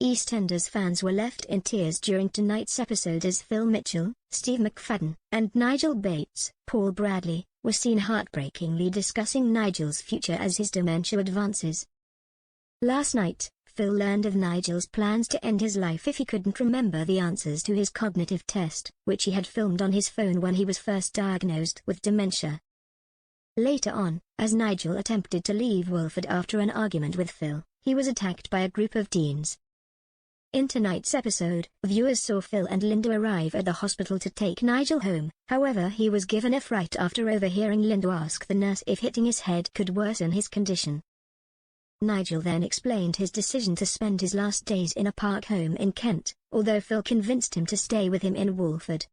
EastEnders fans were left in tears during tonight's episode as Phil Mitchell, Steve McFadden, and Nigel Bates, Paul Bradley, were seen heartbreakingly discussing Nigel's future as his dementia advances. Last night, Phil learned of Nigel's plans to end his life if he couldn't remember the answers to his cognitive test, which he had filmed on his phone when he was first diagnosed with dementia. Later on, as Nigel attempted to leave Wolford after an argument with Phil, he was attacked by a group of teens. In tonight's episode, viewers saw Phil and Linda arrive at the hospital to take Nigel home. However, he was given a fright after overhearing Linda ask the nurse if hitting his head could worsen his condition. Nigel then explained his decision to spend his last days in a park home in Kent, although Phil convinced him to stay with him in Wolford.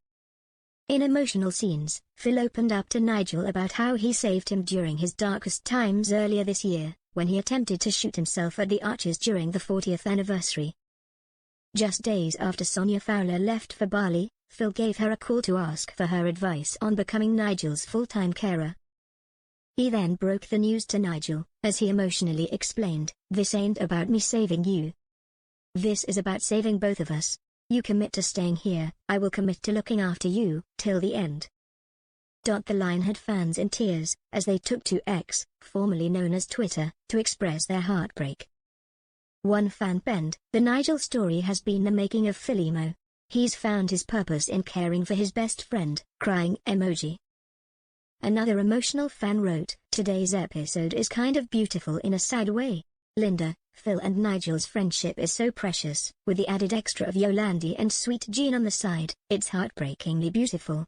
In emotional scenes, Phil opened up to Nigel about how he saved him during his darkest times earlier this year, when he attempted to shoot himself at the Arches during the 40th anniversary. Just days after Sonia Fowler left for Bali, Phil gave her a call to ask for her advice on becoming Nigel's full-time carer. He then broke the news to Nigel, as he emotionally explained, "This ain't about me saving you. This is about saving both of us. You commit to staying here, I will commit to looking after you, till the end." The line had fans in tears, as they took to X, formerly known as Twitter, to express their heartbreak. One fan penned, "The Nigel story has been the making of Philimo. He's found his purpose in caring for his best friend," crying emoji. Another emotional fan wrote, "Today's episode is kind of beautiful in a sad way. Linda, Phil and Nigel's friendship is so precious, with the added extra of Yolandi and Sweet Jean on the side, it's heartbreakingly beautiful.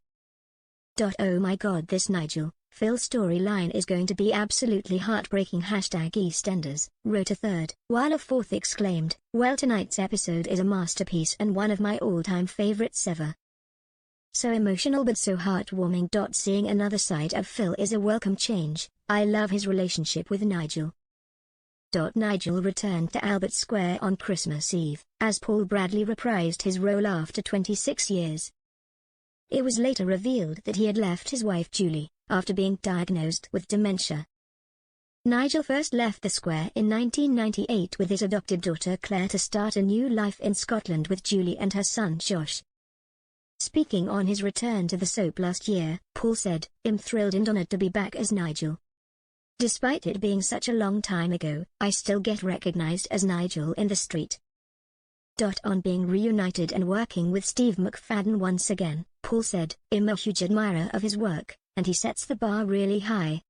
Oh my god, this Nigel, Phil storyline is going to be absolutely heartbreaking. #EastEnders, wrote a third, while a fourth exclaimed, "Well, tonight's episode is a masterpiece and one of my all-time favorites ever. So emotional but so heartwarming. Seeing another side of Phil is a welcome change. I love his relationship with Nigel." Nigel returned to Albert Square on Christmas Eve, as Paul Bradley reprised his role after 26 years. It was later revealed that he had left his wife Julie, after being diagnosed with dementia. Nigel first left the square in 1998 with his adopted daughter Claire to start a new life in Scotland with Julie and her son Josh. Speaking on his return to the soap last year, Paul said, "I'm thrilled and honored to be back as Nigel. Despite it being such a long time ago, I still get recognized as Nigel in the street." On being reunited and working with Steve McFadden once again, Paul said, "I'm a huge admirer of his work, and he sets the bar really high.